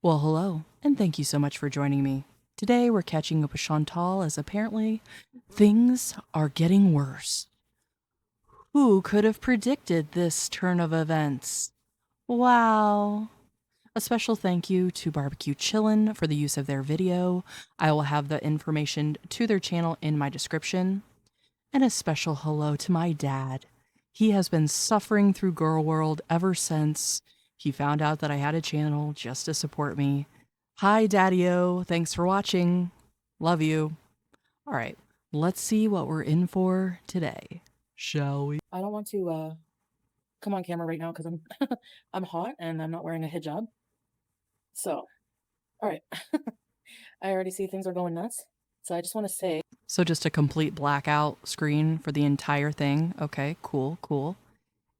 Well, hello, and thank you so much for joining me. Today we're catching up with Chantal as apparently things are getting worse. Who could have predicted this turn of events? Wow. A special thank you to Barbecue Chillin for the use of their video. I will have the information to their channel in my description. And a special hello to my dad. He has been suffering through Girl World ever since he found out that I had a channel just to support me. Hi, Daddy-O. Thanks for watching. Love you. All right, let's see what we're in for today, shall we? I don't want to come on camera right now because I'm I'm hot and I'm not wearing a hijab. So, all right. I already see things are going nuts. So I just want to say, So just a complete blackout screen for the entire thing. Okay, cool, cool.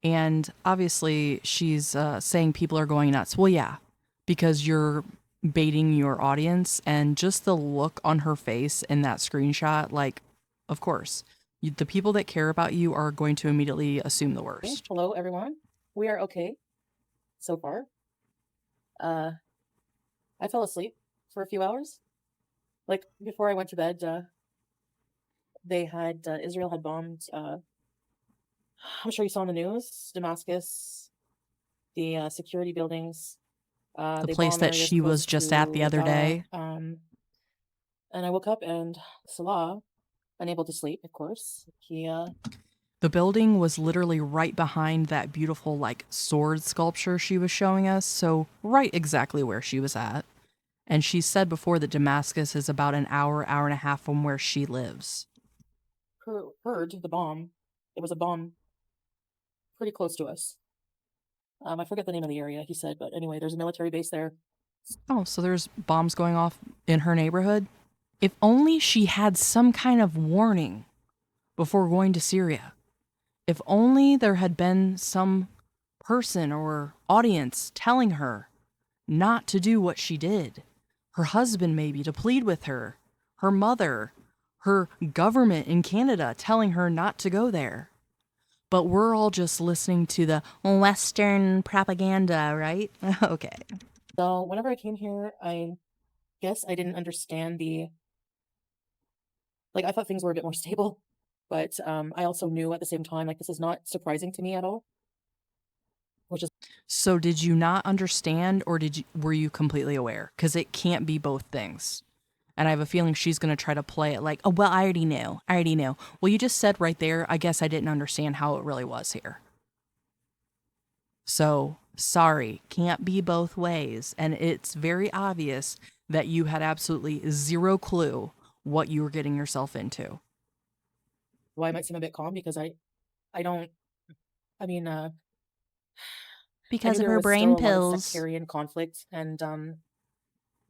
And obviously, she's saying people are going nuts. Well, yeah, because you're baiting your audience, and just the look on her face in that screenshot, like, of course, the people that care about you are going to immediately assume the worst. hello everyone. We are okay so far. Uh I fell asleep for a few hours. Like before I went to bed, they had Israel had bombed I'm sure you saw on the news, Damascus, the security buildings. The They place bomb that areas she was close just at the to other Salah. day. And I woke up and Salah, unable to sleep, of course. The building was literally right behind that beautiful, like, sword sculpture she was showing us, so right exactly where she was at. And she said before that Damascus is about an hour, hour and a half from where she lives. Heard the bomb. It was a bomb pretty close to us. I forget the name of the area he said, but anyway, there's a military base there. Oh, so there's bombs going off in her neighborhood? If only she had some kind of warning before going to Syria. If only there had been some person or audience telling her not to do what she did. Her husband, maybe, to plead with her. Her mother. Her government in Canada telling her not to go there. But we're all just listening to the Western propaganda, right? Okay. So whenever I came here, I guess I didn't understand I thought things were a bit more stable, but I also knew at the same time, like, this is not surprising to me at all, which is So did you not understand, or were you completely aware? Because it can't be both things. And I have a feeling she's going to try to play it like, oh, well, I already knew. I already knew. Well, you just said right there, I guess I didn't understand how it really was here. So sorry, can't be both ways. And it's very obvious that you had absolutely zero clue what you were getting yourself into. why I might seem a bit calm because I don't, I mean, I Because knew of there her was still brain a lot of pills. sectarian conflict and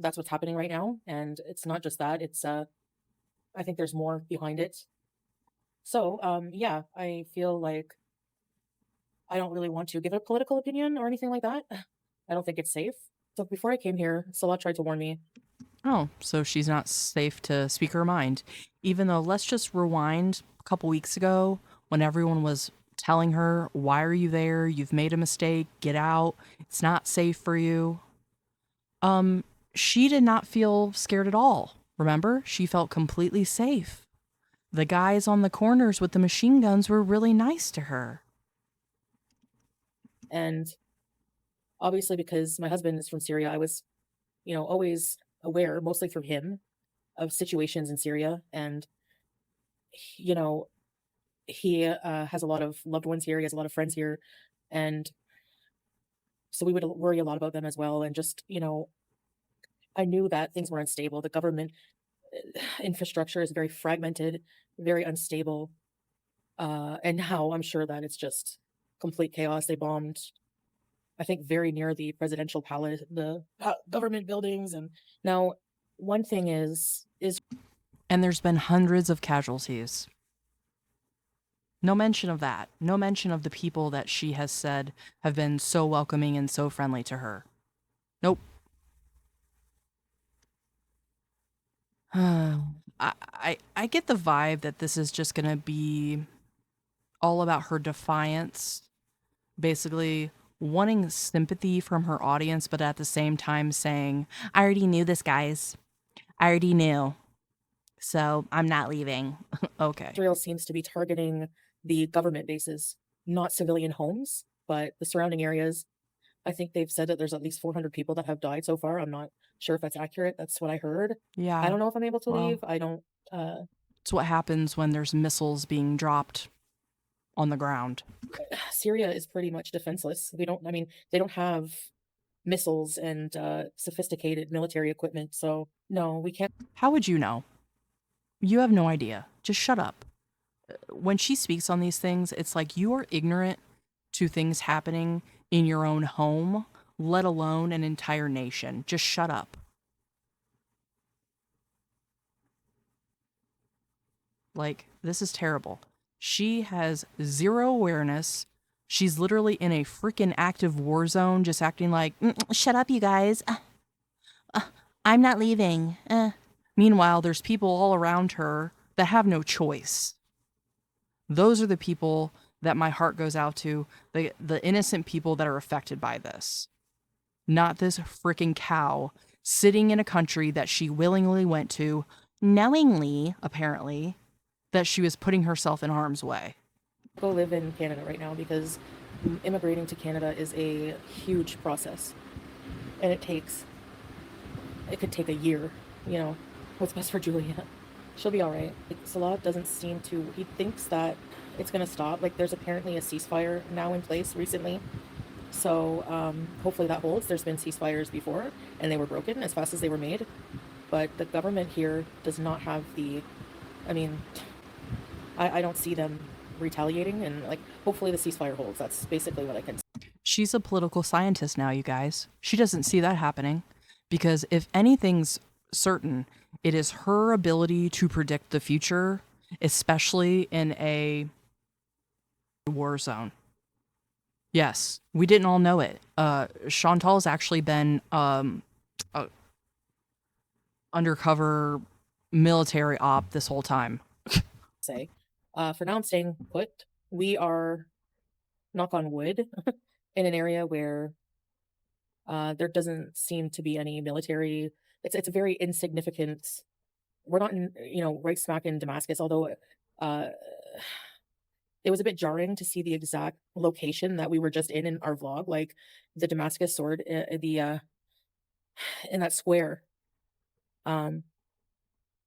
that's what's happening right now. And it's not just that, it's, I think there's more behind it. So, yeah, I feel like I don't really want to give a political opinion or anything like that. I don't think it's safe. So before I came here, Salah tried to warn me. Oh, so she's not safe to speak her mind. Even though, let's just rewind a couple weeks ago when everyone was telling her, why are you there? You've made a mistake. Get out. It's not safe for you. Um, she did not feel scared at all. Remember? She felt completely safe. The guys on the corners with the machine guns were really nice to her. And obviously, because my husband is from Syria, I was, always aware, mostly through him, of situations in Syria. And, you know, he has a lot of loved ones here, he has a lot of friends here. And so we would worry a lot about them as well. And just, I knew that things were unstable. The government infrastructure is very fragmented, very unstable. And now I'm sure that it's just complete chaos. They bombed, I think, very near the presidential palace, the government buildings. And now, one thing is And there's been hundreds of casualties. No mention of that. No mention of the people that she has said have been so welcoming and so friendly to her. Nope. I get the vibe that this is just gonna be all about her defiance, basically wanting sympathy from her audience, but at the same time saying, I already knew this, guys. I already knew. So I'm not leaving. Okay. Israel seems to be targeting the government bases, not civilian homes, but the surrounding areas. I think they've said that there's at least 400 people that have died so far. I'm not sure if that's accurate. That's what I heard. I Yeah. don't know if I'm able to Well, leave. I don't. it's what happens when there's missiles being dropped on the ground. Syria is pretty much defenseless. We don't. I mean, they don't have missiles and sophisticated military equipment. So no, we can't. How would you know? You have no idea. Just shut up. When she speaks on these things, it's like you are ignorant to things happening in your own home, let alone an entire nation. Just shut up. Like, this is terrible. She has zero awareness. She's literally in a freaking active war zone, just acting like, shut up, you guys. I'm not leaving. Meanwhile, there's people all around her that have no choice. Those are the people that my heart goes out to, the innocent people that are affected by this. Not this freaking cow sitting in a country that she willingly went to, knowingly, apparently, that she was putting herself in harm's way. Go live in Canada right now because immigrating to Canada is a huge process, and it could take a year. You know, what's best for Julia? She'll be all right. Like, Salah doesn't seem to. He thinks that it's gonna stop. Like, there's apparently a ceasefire now in place recently, so hopefully that holds. There's been ceasefires before, and they were broken as fast as they were made. But the government here does not have the. I mean, I don't see them retaliating, and like hopefully the ceasefire holds. That's basically what I can say. She's a political scientist now, you guys. She doesn't see that happening because if anything's certain, it is her ability to predict the future, especially in a war zone. Yes, we didn't all know it. Chantal's actually been undercover military op this whole time. Say, for now I'm staying put. We are, knock on wood, in an area where there doesn't seem to be any military. It's a very insignificant. We're not in, right smack in Damascus, although uh, it was a bit jarring to see the exact location that we were just in our vlog, like the Damascus sword, in that square, um,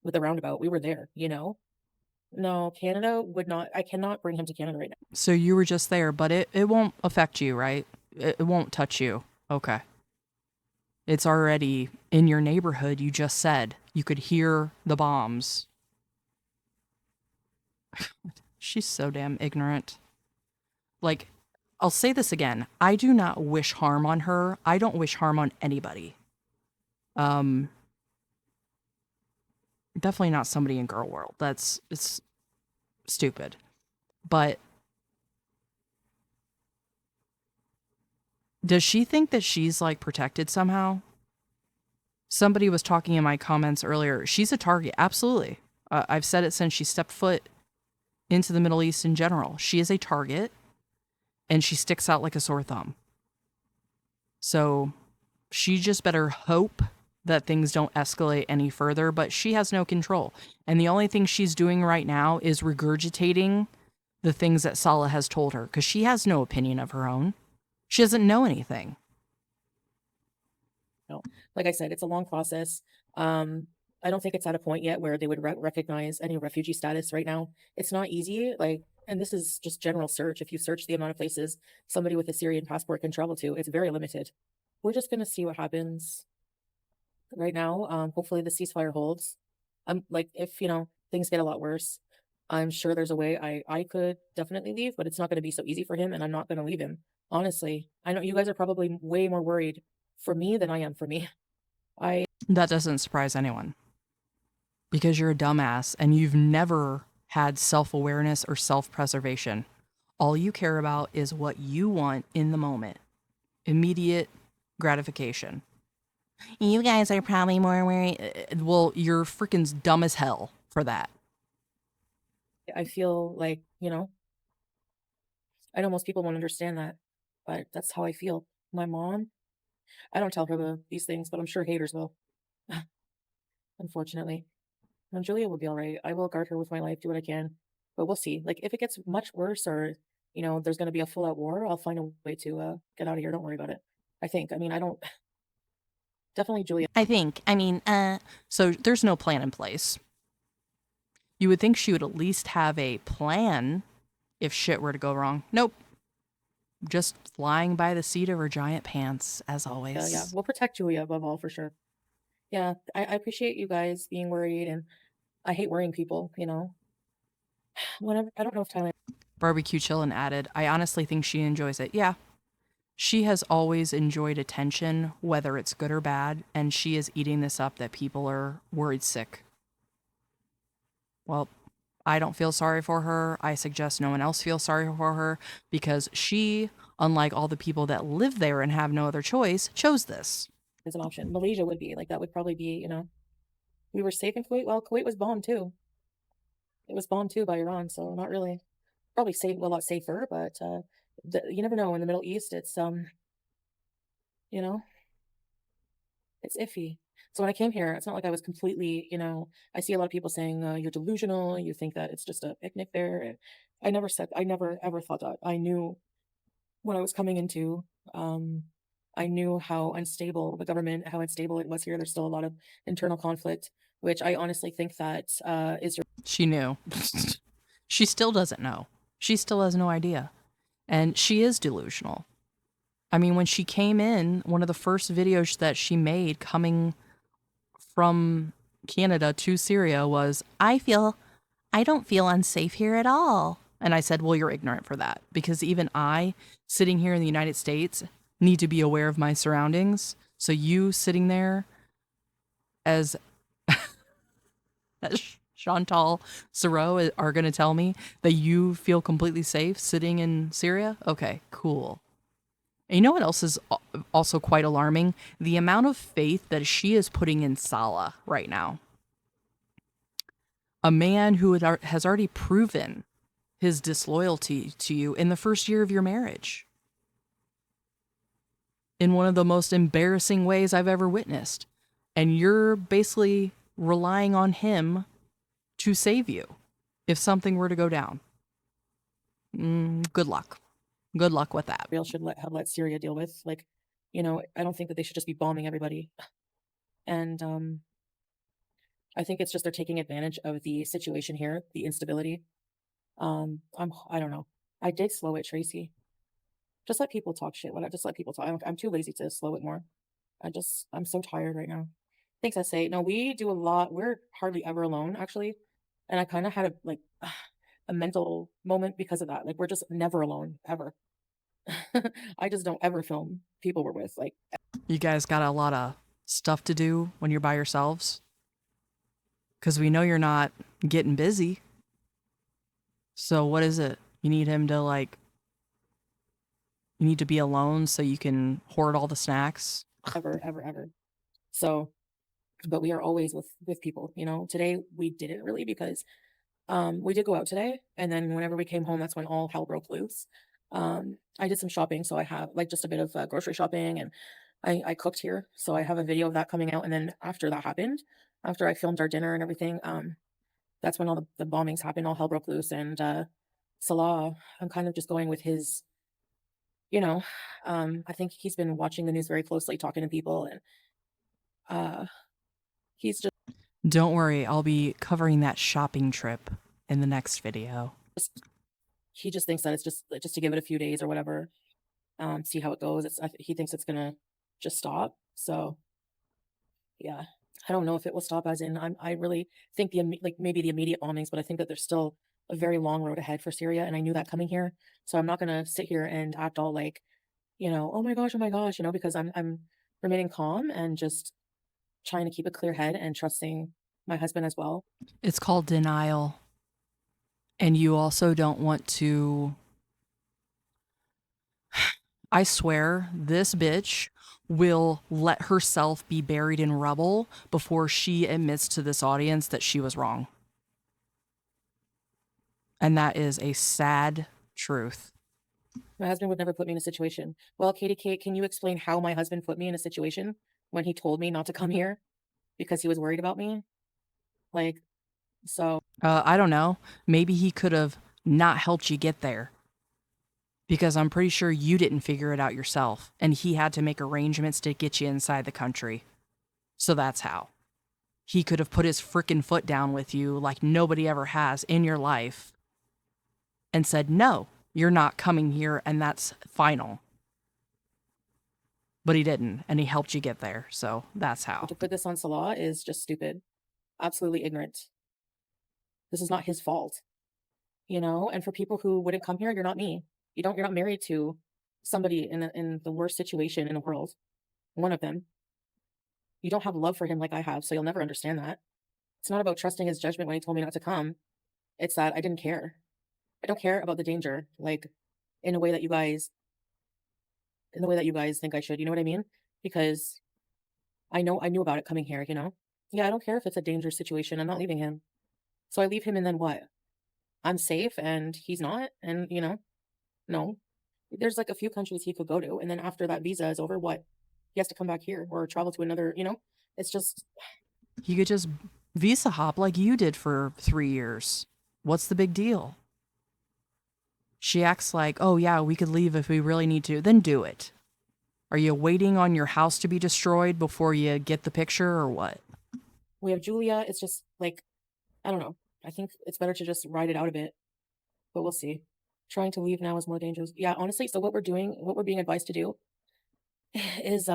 with the roundabout. We were there, No, Canada would not. I cannot bring him to Canada right now. So you were just there, but it won't affect you, right? It won't touch you. Okay. It's already in your neighborhood, you just said. You could hear the bombs. She's so damn ignorant. Like, I'll say this again. I do not wish harm on her. I don't wish harm on anybody. Definitely not somebody in girl world. It's stupid. But does she think that she's like protected somehow? Somebody was talking in my comments earlier. She's a target. Absolutely. I've said it since she stepped foot into the Middle East in general. She is a target and she sticks out like a sore thumb. So she just better hope that things don't escalate any further, but she has no control. And the only thing she's doing right now is regurgitating the things that Salah has told her because she has no opinion of her own. She doesn't know anything. No, like I said, it's a long process. I don't think it's at a point yet where they would recognize any refugee status right now. It's not easy. Like, and this is just general search. If you search the amount of places somebody with a Syrian passport can travel to, it's very limited. We're just gonna see what happens right now. Hopefully the ceasefire holds. Like, if things get a lot worse, I'm sure there's a way I could definitely leave, but it's not going to be so easy for him, and I'm not going to leave him. Honestly, I know you guys are probably way more worried for me than I am for me. That doesn't surprise anyone because you're a dumbass and you've never had self-awareness or self-preservation. All you care about is what you want in the moment. Immediate gratification. You guys are probably more worried. Well, you're freaking dumb as hell for that. I feel like, I know most people won't understand that. but that's how I feel. My mom, I don't tell her these things, but I'm sure haters will, unfortunately. And Julia will be all right. I will guard her with my life, do what I can, but we'll see. Like if it gets much worse, or there's going to be a full out war, I'll find a way to get out of here. Don't worry about it. I think. I mean, I don't. Definitely, Julia. So there's no plan in place. You would think she would at least have a plan if shit were to go wrong. Nope. Just flying by the seat of her giant pants, as always. Yeah, we'll protect Julia above all for sure. Yeah, I appreciate you guys being worried, and I hate worrying people. Whenever I don't know if Thailand. Barbecue Chillin added, I honestly think she enjoys it. Yeah. She has always enjoyed attention, whether it's good or bad, and she is eating this up that people are worried sick. Well, I don't feel sorry for her. I suggest no one else feels sorry for her because she, unlike all the people that live there and have no other choice, chose this. Is an option. Malaysia would be like that. Would probably be. We were safe in Kuwait. Well, Kuwait was bombed too. It was bombed too by Iran, so not really. Probably safe, a lot safer, but you never know. In the Middle East, you know, it's iffy. So when I came here, it's not like I was completely, I see a lot of people saying you're delusional. You think that it's just a picnic there. And I never ever thought that. I knew when I was coming into, I knew how unstable the government, how unstable it was here. There's still a lot of internal conflict, which I honestly think that is your. She knew. She still doesn't know. She still has no idea. And she is delusional. I mean, when she came in, one of the first videos that she made coming from Canada to Syria was, I don't feel unsafe here at all. And I said, well, you're ignorant for that. Because even I, sitting here in the United States, need to be aware of my surroundings. So you sitting there as Chantal Salah are going to tell me that you feel completely safe sitting in Syria? Okay, cool. And you know what else is also quite alarming? The amount of faith that she is putting in Salah right now. A man who has already proven his disloyalty to you in the first year of your marriage. In one of the most embarrassing ways I've ever witnessed. And you're basically relying on him to save you if something were to go down. Good luck. Good luck with that. Real should have let Syria deal with. Like, I don't think that they should just be bombing everybody. And I think it's just they're taking advantage of the situation here, the instability. I don't know. I did slow it, Tracy. Just let people talk shit. Why not just let people talk? I'm too lazy to slow it more. I'm so tired right now. Thanks, I say. No, we do a lot. We're hardly ever alone, actually. And I kind of had a mental moment because of that. Like, we're just never alone, ever. I just don't ever film people we're with. Like, you guys got a lot of stuff to do when you're by yourselves? Because we know you're not getting busy. So what is it? You need him to you need to be alone so you can hoard all the snacks? Ever, ever, ever. So, but we are always with people, Today we didn't really because we did go out today. And then whenever we came home, that's when all hell broke loose. I did some shopping. So I have just a bit of grocery shopping, and I cooked here. So I have a video of that coming out. And then after that happened, after I filmed our dinner and everything, that's when all the bombings happened, all hell broke loose. And Salah, I'm kind of just going with his, I think he's been watching the news very closely, talking to people, and he's just. Don't worry, I'll be covering that shopping trip in the next video. He just thinks that it's just to give it a few days or whatever, see how it goes. He thinks it's gonna just stop. So yeah, I don't know if it will stop. As in, I really think maybe the immediate bombings, but I think that there's still a very long road ahead for Syria, and I knew that coming here. So I'm not gonna sit here and act all like, oh my gosh, because I'm remaining calm and just trying to keep a clear head and trusting my husband as well. It's called denial. And you also don't want to. I swear, this bitch will let herself be buried in rubble before she admits to this audience that she was wrong. And that is a sad truth. My husband would never put me in a situation. Well, Katie Kate, can you explain how my husband put me in a situation when he told me not to come here because he was worried about me? Like, so I don't know. Maybe he could have not helped you get there because I'm pretty sure you didn't figure it out yourself and he had to make arrangements to get you inside the country. So that's how. He could have put his frickin' foot down with you like nobody ever has in your life and said, no, you're not coming here and that's final. But he didn't, and he helped you get there. So that's how. to put this on Salah is just stupid, absolutely ignorant. This is not his fault, And for people who wouldn't come here, you're not me. You're not married to somebody in the worst situation in the world. One of them. You don't have love for him like I have, so you'll never understand that. It's not about trusting his judgment when he told me not to come. It's that I didn't care. I don't care about the danger, like in a way that you guys think I should. You know what I mean? Because I knew about it coming here. Yeah, I don't care if it's a dangerous situation. I'm not leaving him. So I leave him and then what? I'm safe and he's not. And no. There's like a few countries he could go to, and then after that visa is over, what? He has to come back here or travel to another. It's just He could just visa hop like you did for 3 years. What's the big deal? She acts like, oh yeah, we could leave if we really need to. Then do it. Are you waiting on your house to be destroyed before you get the picture or what? we have Julia. It's just like, I don't know. I think it's better to just ride it out a bit, but we'll see. Trying to leave now is more dangerous. Yeah, honestly. So what we're being advised to do is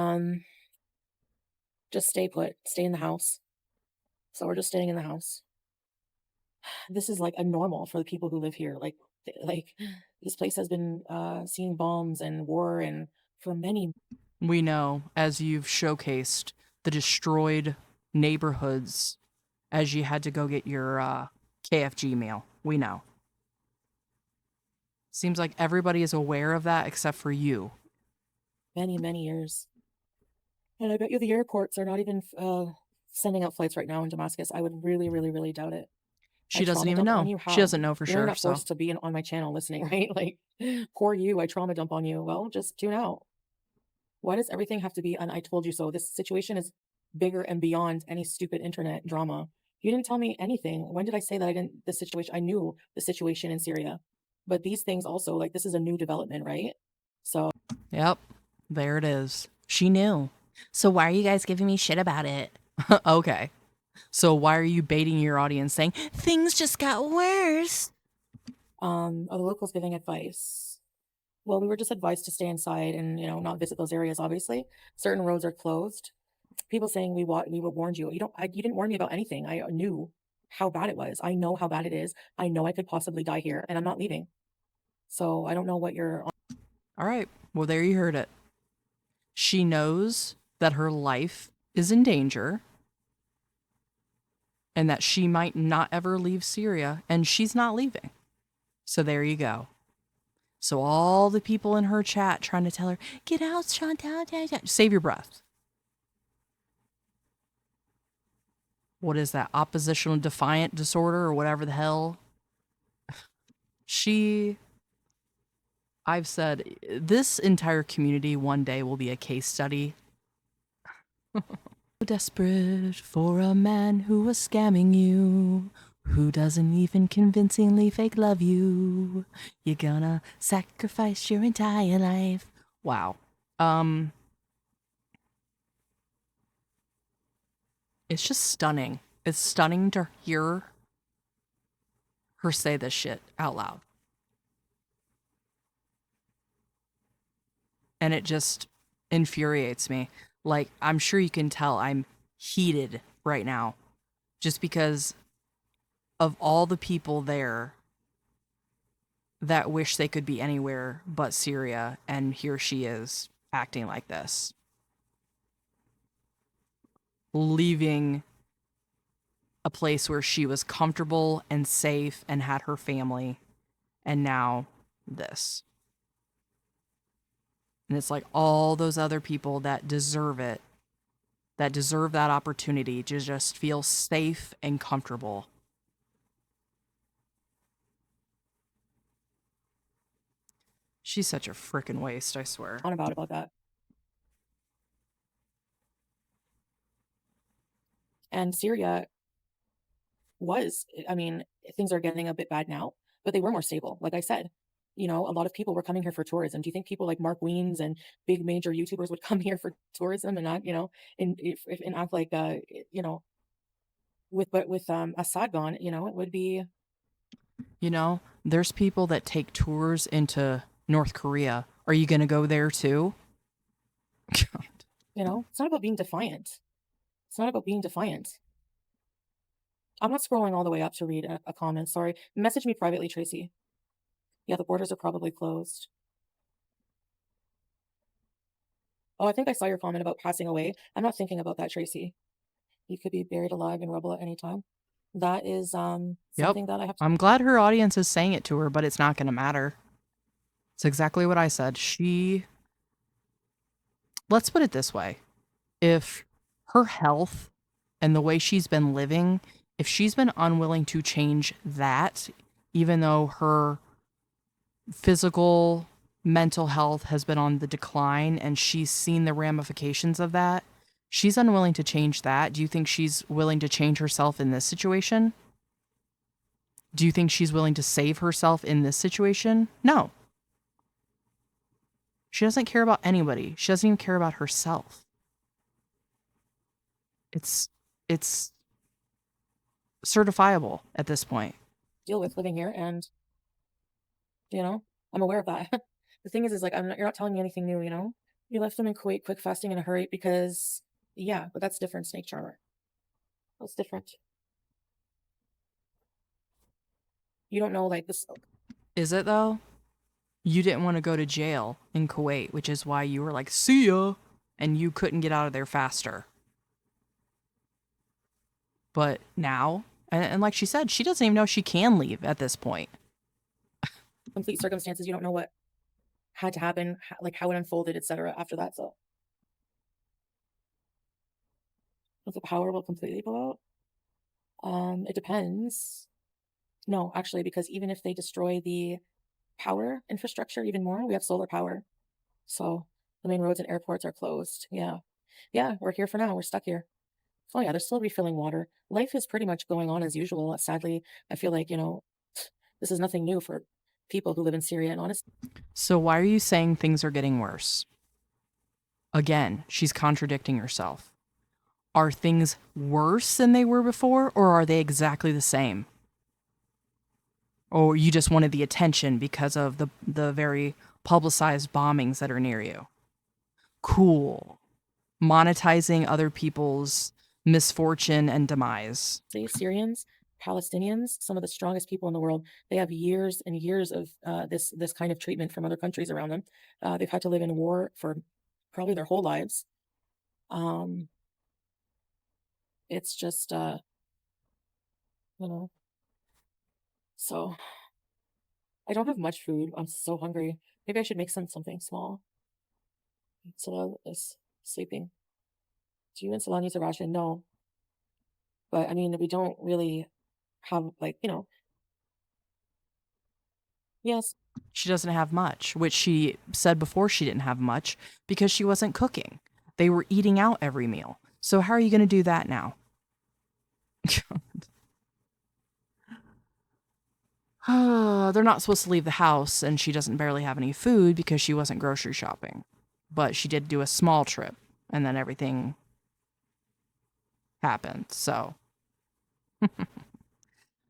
just stay put, stay in the house. So we're just staying in the house. This is like a normal for the people who live here. Like this place has been seeing bombs and war and for many. We know, as you've showcased, the destroyed neighborhoods as you had to go get your KFG meal. We know. Seems like everybody is aware of that except for you. Many, many years. And I bet you the airports are not even sending out flights right now in Damascus. I would really, really, really doubt it. I She doesn't trauma even dump on know. you. She How? doesn't know for You're sure, not so. forced to be on my channel listening, right? Like, poor you. I trauma dump on you. Well, just tune out. Why does everything have to be an I told you so? This situation is bigger and beyond any stupid internet drama. You didn't tell me anything. When did I say that I knew the situation in Syria. But these things also, like, this is a new development, right? So Yep, there it is. She knew. So why are you guys giving me shit about it? Okay. So why are you baiting your audience saying things just got worse? are the locals giving advice? Well, we were just advised to stay inside and, not visit those areas, obviously. Certain roads are closed. People saying we warned you. You didn't warn me about anything. I knew how bad it was. I know how bad it is. I know I could possibly die here and I'm not leaving. So I don't know what you're on. All right. Well, there you heard it. She knows that her life is in danger and that she might not ever leave Syria, and she's not leaving. So there you go. So all the people in her chat trying to tell her, get out, Chantal, save your breath. What is that? Oppositional defiant disorder or whatever the hell? I've said this entire community one day will be a case study. Desperate for a man who was scamming you, who doesn't even convincingly fake love you. You're gonna sacrifice your entire life. Wow. It's just stunning. It's stunning to hear her say this shit out loud. And it just infuriates me. Like, I'm sure you can tell I'm heated right now just because of all the people there that wish they could be anywhere but Syria, and here she is acting like this. Leaving a place where she was comfortable and safe and had her family, and now this. And it's like all those other people that deserve it, that deserve that opportunity to just feel safe and comfortable. She's such a freaking waste, I swear. On about that. And Syria was, I mean, things are getting a bit bad now, but they were more stable. Like I said, you know, a lot of people were coming here for tourism. Do you think people like Mark Weens and big major YouTubers would come here for tourism and not, you know, and act like, you know, with Assad gone, you know, it would be, You know, there's people that take tours into North Korea. Are you going to go there too? God. you know, it's not about being defiant. It's not about being defiant. I'm not scrolling all the way up to read a comment. Sorry. Message me privately, Tracy. Yeah, the borders are probably closed. Oh, I think I saw your comment about passing away. I'm not thinking about that, Tracy. You could be buried alive in rubble at any time. That is Yep. something that I have to. I'm glad her audience is saying it to her, but it's not going to matter. It's exactly what I said. Let's put it this way. If her health and the way she's been living, if she's been unwilling to change that, even though her physical, mental health has been on the decline and she's seen the ramifications of that, she's unwilling to change that. Do you think she's willing to change herself in this situation? Do you think she's willing to save herself in this situation? No. She doesn't care about anybody. She doesn't even care about herself. It's certifiable at this point. Deal with living here, and you know, I'm aware of that. The thing is like you're not telling me anything new, you know. You left them in Kuwait quick fasting in a hurry because yeah, but that's different, Snake Charmer. That's different. You don't know like this. Is it though? You didn't want to go to jail in Kuwait, which is why you were like, see ya, and you couldn't get out of there faster. But now, and like she said, she doesn't even know she can leave at this point. Complete circumstances. You don't know what had to happen, like how it unfolded, etc. After that, so if the power will completely blow out, it depends. No, actually, because even if they destroy the power infrastructure even more, we have solar power, so the main roads and airports are closed. Yeah, we're here for now. We're stuck here. Oh yeah, they're still refilling water. Life is pretty much going on as usual. Sadly, I feel like, you know, this is nothing new for people who live in Syria. And honestly, So why are you saying things are getting worse? Again, she's contradicting herself. Are things worse than they were before, or are they exactly the same? Or you just wanted the attention because of the very publicized bombings that are near you? Cool. Monetizing other people's misfortune and demise. Syrians, Palestinians, some of the strongest people in the world, they have years and years of this kind of treatment from other countries around them. They've had to live in war for probably their whole lives. It's just, you know, so I don't have much food. I'm so hungry. Maybe I should make something small. Salah is sleeping. Do you and Salah needs a ration? No. But I mean, we don't really have like, you know, yes. She doesn't have much, which she said before she didn't have much because she wasn't cooking. They were eating out every meal. So how are you going to do that now? They're not supposed to leave the house, and she doesn't barely have any food because she wasn't grocery shopping. But she did do a small trip, and then everything happened. So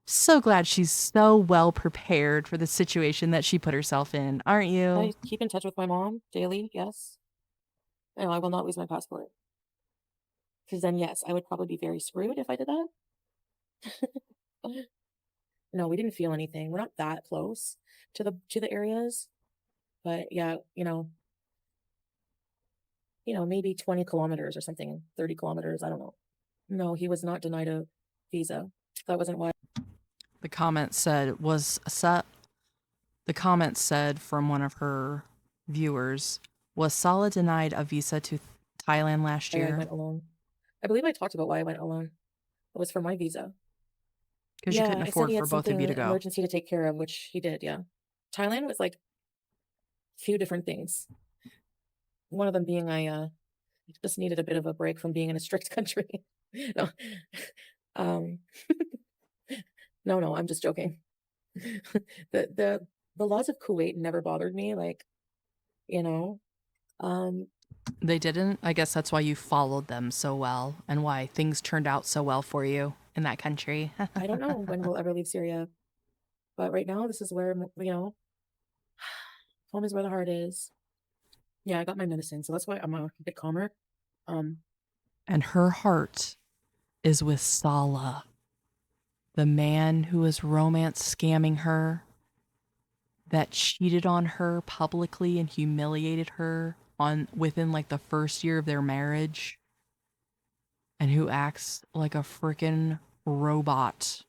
so glad she's so well prepared for the situation that she put herself in, aren't you? I keep in touch with my mom daily, yes. And I will not lose my passport. Because then, yes, I would probably be very screwed if I did that. No, we didn't feel anything. We're not that close to the areas, but yeah, maybe 20 kilometers or something, 30 kilometers. I don't know. No, he was not denied a visa. That wasn't why. The comment said from one of her viewers, was Salah denied a visa to Thailand last I year? went alone. I believe I talked about why I went alone. It was for my visa. Because you Yeah, couldn't I said afford he for had both of you something to go. emergency to take care of, which he did. Yeah, Thailand was like few different things. One of them being I just needed a bit of a break from being in a strict country. No. Um, no, I'm just joking. The the laws of Kuwait never bothered me, like, you know. Um, They didn't? I guess that's why you followed them so well and why things turned out so well for you in that country. I don't know when we'll ever leave Syria, but right now this is where, home is where the heart is. Yeah, I got my medicine, so that's why I'm a bit calmer. Um, And her heart is with Salah, the man who was romance scamming her, that cheated on her publicly and humiliated her on within like the first year of their marriage, and who acts like a freaking robot.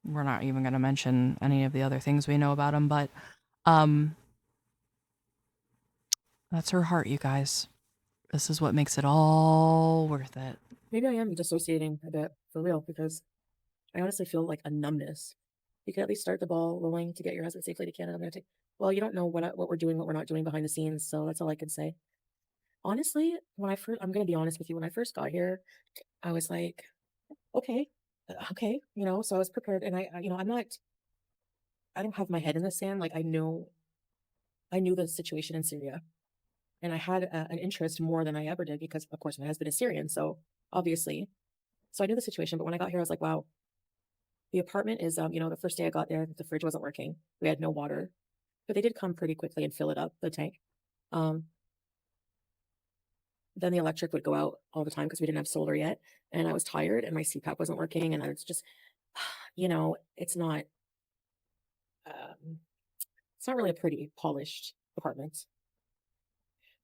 We're not even going to mention any of the other things we know about him, but um that's her heart, you guys. This is what makes it all worth it. maybe I am dissociating a bit for real because I honestly feel like a numbness. You can at least start the ball rolling to get your husband safely to Canada. I'm gonna take. Well, you don't know what we're doing, what we're not doing behind the scenes, so that's all I can say. Honestly, I'm gonna be honest with you. When I first got here, I was like, okay, okay, So I was prepared, and I don't have my head in the sand. Like I knew the situation in Syria, and I had an interest more than I ever did because, of course, my husband is Syrian, so obviously, so I knew the situation. But when I got here, I was like, wow, the apartment is, the first day I got there, the fridge wasn't working. We had no water, but they did come pretty quickly and fill it up, the tank. Um, then the electric would go out all the time because we didn't have solar yet. And I was tired and my CPAP wasn't working. And I was just, it's um, it's not really a pretty polished apartment.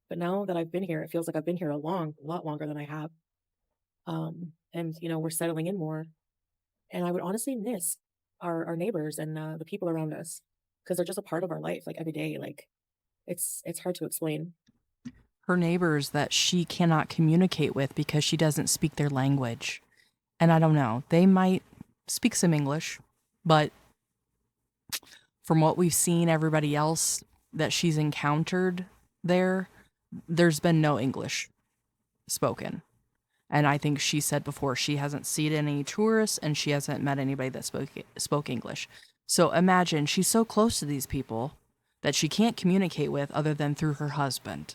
But now that I've been here, it feels like I've been here a lot longer than I have. And we're settling in more. And I would honestly miss our neighbors and the people around us because they're just a part of our life, like every day. Like it's hard to explain. Her neighbors that she cannot communicate with because she doesn't speak their language. And I don't know, they might speak some English, but from what we've seen, everybody else that she's encountered there, there's been no English spoken. And I think she said before she hasn't seen any tourists and she hasn't met anybody that spoke English. So imagine she's so close to these people that she can't communicate with other than through her husband.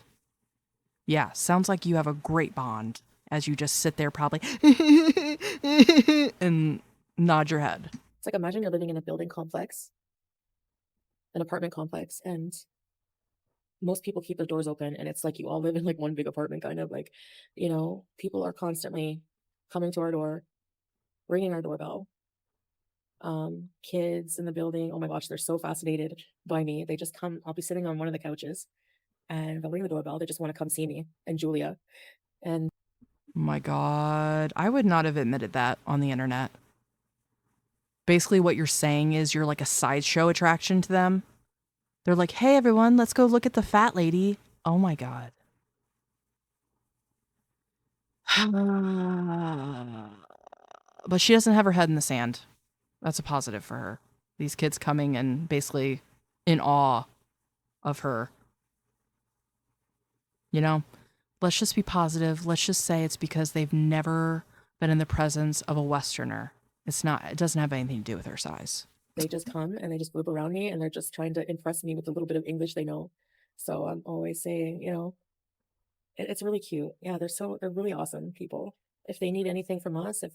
Yeah, sounds like you have a great bond as you just sit there probably and nod your head. It's like imagine you're living in a building complex, an apartment complex, and most people keep their doors open, and it's like you all live in like one big apartment, kind of like, people are constantly coming to our door, ringing our doorbell. Kids in the building, oh my gosh, they're so fascinated by me. They just come, I'll be sitting on one of the couches and they'll ring the doorbell. They just want to come see me and Julia. And My God, I would not have admitted that on the internet. Basically, what you're saying is you're like a sideshow attraction to them. They're like, hey, everyone, let's go look at the fat lady. Oh my God. But she doesn't have her head in the sand. That's a positive for her. These kids coming and basically in awe of her. You know, let's just be positive. Let's just say it's because they've never been in the presence of a Westerner. It doesn't have anything to do with her size. they just come and they just group around me and they're just trying to impress me with the little bit of English they know. So I'm always saying, it's really cute. Yeah, they're really awesome people. If they need anything from us, if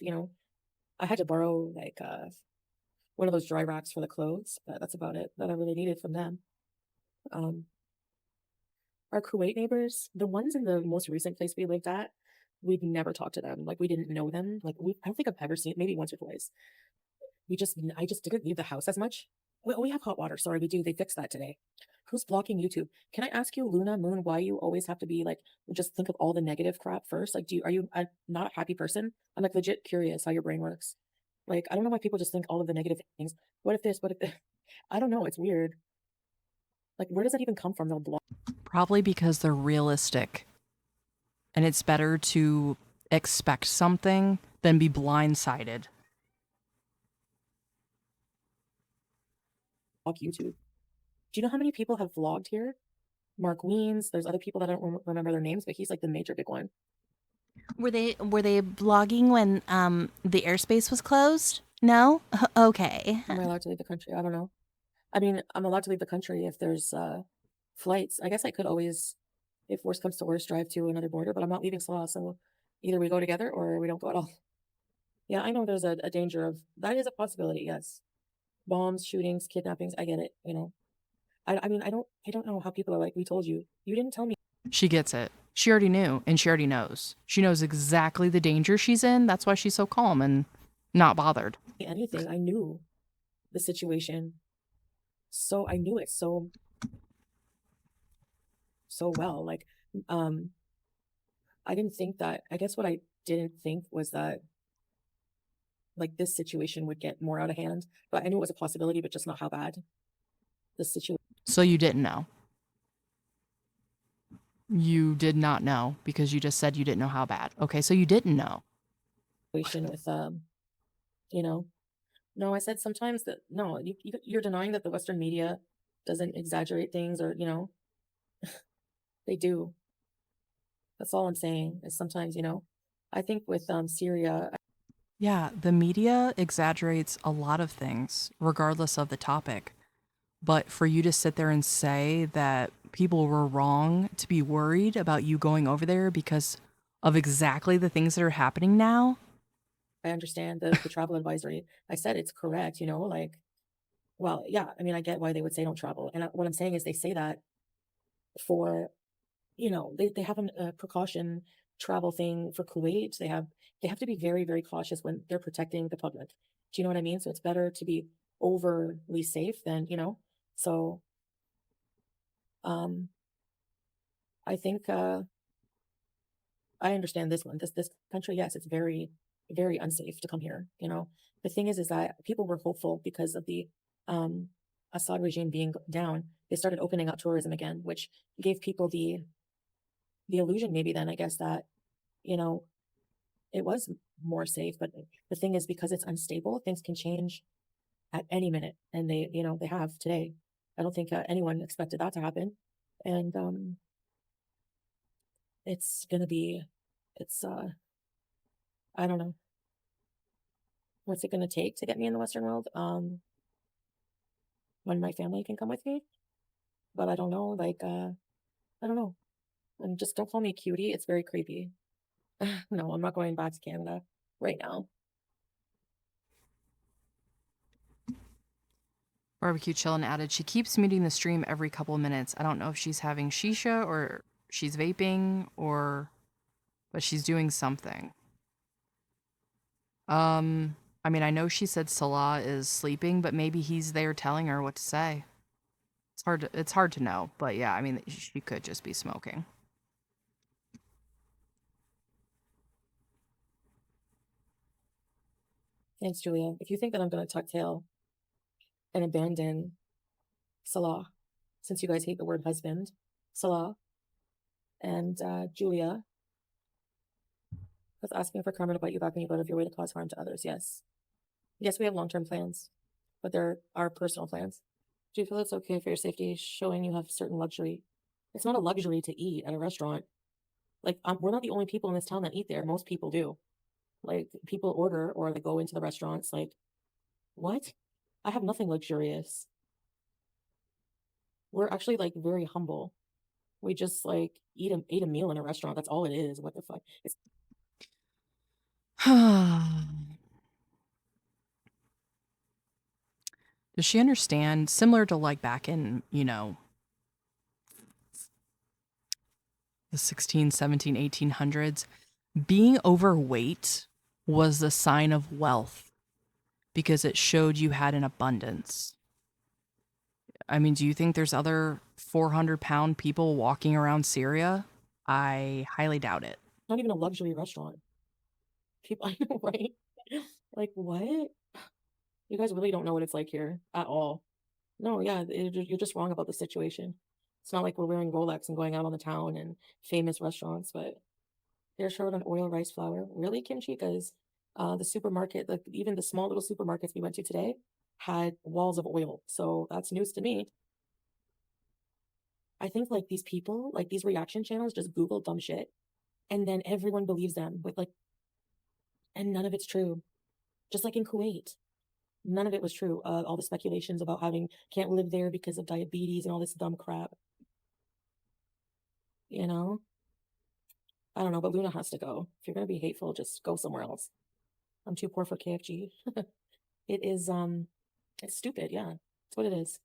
I had to borrow like one of those dry racks for the clothes, but that's about it that I really needed from them. Um, our Kuwait neighbors, the ones in the most recent place we lived at, we'd never talked to them. Like we didn't know them. Like I don't think I've ever seen maybe once or twice. I just didn't leave the house as much. We have hot water. Sorry, we do. They fixed that today. Who's blocking YouTube? Can I ask you, Luna Moon, why you always have to be like, just think of all the negative crap first? Like, are you not a happy person? I'm like legit curious how your brain works. Like, I don't know why people just think all of the negative things. What if this? What if this? I don't know. It's weird. Like, where does that even come from? They'll block. Probably because they're realistic. And it's better to expect something than be blindsided. Block YouTube. Do you know how many people have vlogged here? Mark Weens, there's other people that I don't remember their names, but he's like the major big one. Were they blogging when the airspace was closed? No? Okay. Am I allowed to leave the country? I don't know. I mean, I'm allowed to leave the country if there's flights. I guess I could always, if worst comes to worst, drive to another border, but I'm not leaving Salah, so either we go together or we don't go at all. Yeah, I know there's a danger of that is a possibility, yes. Bombs, shootings, kidnappings, I get it, you know. I mean, I don't know how people are like, we told you. You didn't tell me She gets it. She already knew, and she already knows. She knows exactly the danger she's in. That's why she's so calm and not bothered. anything. I knew the situation. So I knew it so well. Like, um, I didn't think that I guess what I didn't think was that like this situation would get more out of hand. But I knew it was a possibility, but just not how bad the situation So you didn't know. You did not know because you just said you didn't know how bad. Okay, so you didn't know. with you know. No, I said sometimes that no, you're denying that the Western media doesn't exaggerate things or, you know, they do. That's all I'm saying is sometimes, you know, I think with Syria, Yeah, the media exaggerates a lot of things, regardless of the topic. But for you to sit there and say that people were wrong to be worried about you going over there because of exactly the things that are happening now, I understand the travel advisory. I said it's correct, you know, like, well, yeah, I mean, I get why they would say don't travel. And what I'm saying is they say that for, you know, they have a precaution travel thing for Kuwait. They have to be very, very cautious when they're protecting the public. Do you know what I mean? So it's better to be overly safe than, you know. So um I think I understand this one. This country, yes, it's very, very unsafe to come here. You know, the thing is that people were hopeful because of the um, Assad regime being down. They started opening up tourism again, which gave people the illusion, maybe then I guess that you know it was more safe. But the thing is, because it's unstable, things can change at any minute, and they you know they have today. I don't think anyone expected that to happen, and it's gonna be, it's I don't know what's it going to take to get me in the Western world when my family can come with me. But I don't know, like, I don't know. And just don't call me cutie. It's very creepy. No, I'm not going back to Canada right now. Barbecue Chillin added, she keeps muting the stream every couple of minutes. I don't know if she's having shisha or she's vaping or, but she's doing something. I mean, I know she said Salah is sleeping, but maybe he's there telling her what to say. It's hard to know, but yeah, I mean, she could just be smoking. Thanks, Julia. If you think that I'm going to tuck tail and abandon Salah, since you guys hate the word husband, Salah and Julia was asking for karma to bite you back when you go out of your way to cause harm to others. Yes. Yes, we have long term plans, but there are personal plans. Do you feel it's okay for your safety showing you have certain luxury? It's not a luxury to eat at a restaurant. Like, we're not the only people in this town that eat there. Most people do. Like, people order or they go into the restaurants. Like, what? I have nothing luxurious. We're actually like very humble. We just like eat a meal in a restaurant. That's all it is. What the fuck? It's Does she understand? Similar to like back in, you know, the 16, 17, 1800s, being overweight was the sign of wealth because it showed you had an abundance. I mean, do you think there's other 400-pound people walking around Syria? I highly doubt it. not even a luxury restaurant. People, I know, right? Like, what? You guys really don't know what it's like here at all. No, yeah, you're just wrong about the situation. It's not like we're wearing Rolex and going out on the town and famous restaurants, but they're short on oil, rice, flour. Really, kimchi? Because the supermarket, like even the small little supermarkets we went to today, had walls of oil. So that's news to me. I think like these people, like these reaction channels just Google dumb shit and then everyone believes them with like, and none of it's true. Just like in Kuwait, none of it was true. All the speculations about having can't live there because of diabetes and all this dumb crap. You know, I don't know, but Luna has to go. If you're gonna be hateful, just go somewhere else. I'm too poor for KFG. It is it's stupid, yeah. It's what it is.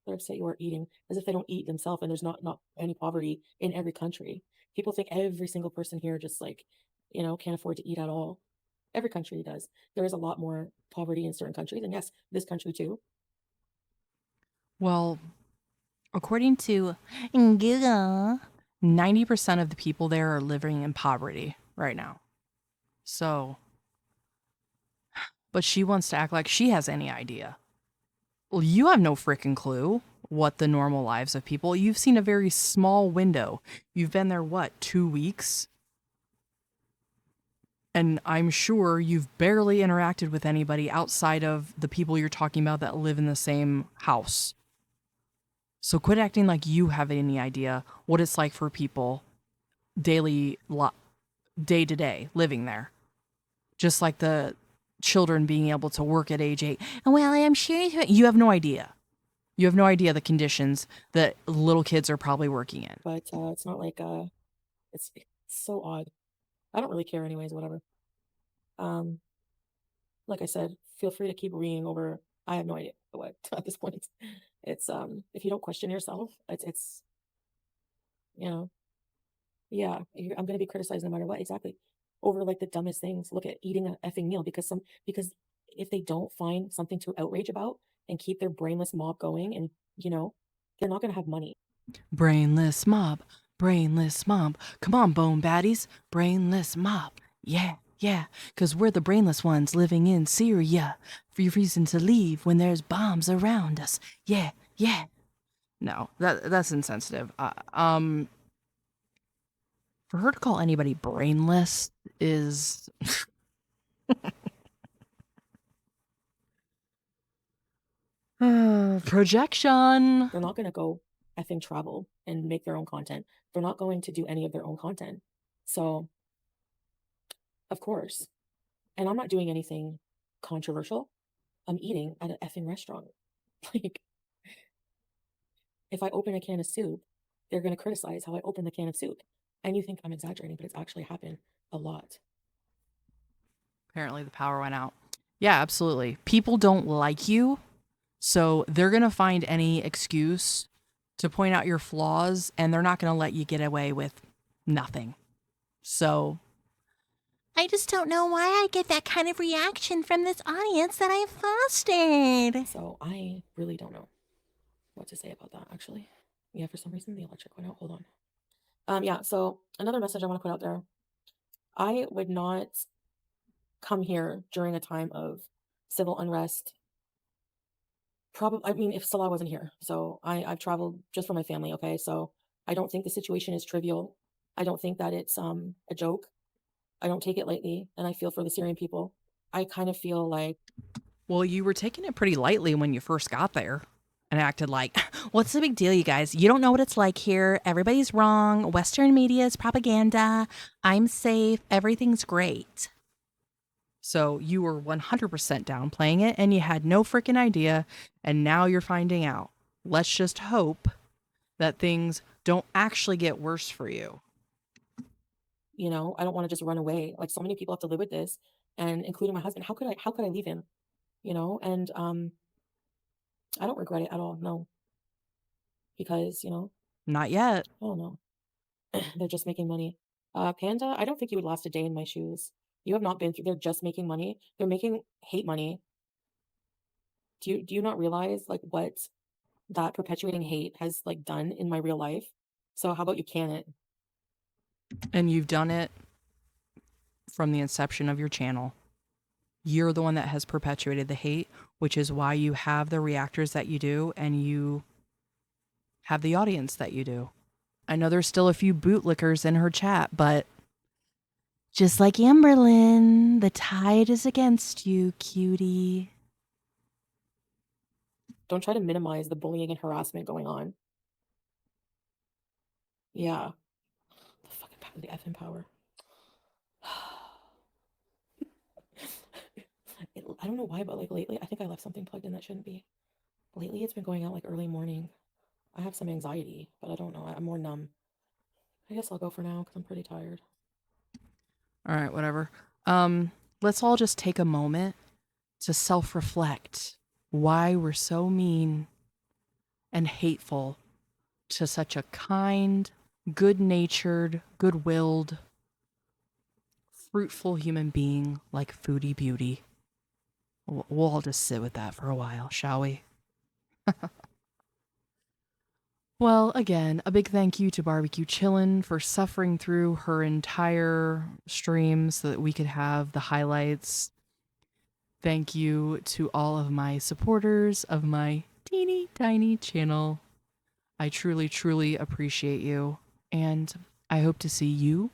They're upset you are eating, as if they don't eat themselves and there's not any poverty in every country. People think every single person here just like, can't afford to eat at all. Every country does. There is a lot more poverty in certain countries, and yes, this country too. Well, according to Google. 90% of the people there are living in poverty right now. So, but she wants to act like she has any idea. Well, you have no freaking clue what the normal lives of people. You've seen a very small window. You've been there, what, 2 weeks? And I'm sure you've barely interacted with anybody outside of the people you're talking about that live in the same house. So quit acting like you have any idea what it's like for people day to day living there. Just like the children being able to work at age 8. Well, I'm sure You have no idea. You have no idea the conditions that little kids are probably working in. But it's not like it's so odd. I don't really care anyways, whatever. Like I said, feel free to keep reading over. I have no idea what at this point. It's if you don't question yourself, it's you know, yeah, I'm gonna be criticized no matter what, exactly. Over like the dumbest things. Look at eating a effing meal because if they don't find something to outrage about and keep their brainless mob going and they're not gonna have money. Brainless mob. Brainless mob. Come on, bone baddies. Brainless mob. Yeah, yeah. Because we're the brainless ones living in Syria. For your reason to leave when there's bombs around us. Yeah, yeah. No, that's insensitive. For her to call anybody brainless is projection. They're not gonna go effing travel and make their own content. They're not going to do any of their own content. So, of course. And I'm not doing anything controversial. I'm eating at an effing restaurant. Like, if I open a can of soup, they're going to criticize how I open the can of soup. And you think I'm exaggerating, but it's actually happened a lot. Apparently the power went out. Yeah, absolutely. People don't like you, so they're going to find any excuse to point out your flaws, and they're not going to let you get away with nothing. So I just don't know why I get that kind of reaction from this audience that I've fostered. So I really don't know what to say about that, actually. Yeah, for some reason the electric went out. Hold on. Yeah, so another message I want to put out there. I would not come here during a time of civil unrest. Probably, I mean, if Salah wasn't here. So I've traveled just for my family, okay? So I don't think the situation is trivial. I don't think that it's a joke. I don't take it lightly, and I feel for the Syrian people. I kind of feel like, well, you were taking it pretty lightly when you first got there and acted like, what's the big deal, you guys? You don't know what it's like here. Everybody's wrong. Western media is propaganda. I'm safe. Everything's great. So you were 100% downplaying it and you had no freaking idea. And now you're finding out. Let's just hope that things don't actually get worse for you. I don't want to just run away. Like, so many people have to live with this, and including my husband. How could I leave him? And I don't regret it at all. No. Because, Not yet. I don't know. They're just making money. Panda, I don't think you would last a day in my shoes. You have not been through, they're just making money. They're making hate money. Do you not realize like what that perpetuating hate has like done in my real life? So how about you can it? And you've done it from the inception of your channel. You're the one that has perpetuated the hate, which is why you have the reactors that you do and you have the audience that you do. I know there's still a few bootlickers in her chat, but just like Amberlyn, the tide is against you, cutie. Don't try to minimize the bullying and harassment going on. Yeah. The effing power. I don't know why, but like lately, I think I left something plugged in that shouldn't be. Lately, it's been going out like early morning. I have some anxiety, but I don't know. I'm more numb. I guess I'll go for now because I'm pretty tired. All right, whatever. Let's all just take a moment to self-reflect why we're so mean and hateful to such a kind, good-natured, good-willed, fruitful human being like Foodie Beauty. We'll all just sit with that for a while, shall we? Well, again, a big thank you to Barbecue Chillin for suffering through her entire stream so that we could have the highlights. Thank you to all of my supporters of my teeny tiny channel. I truly, truly appreciate you, and I hope to see you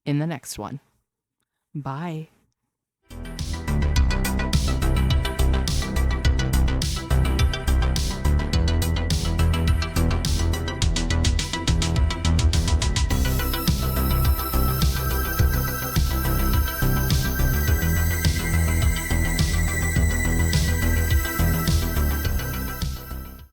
in the next one. Bye.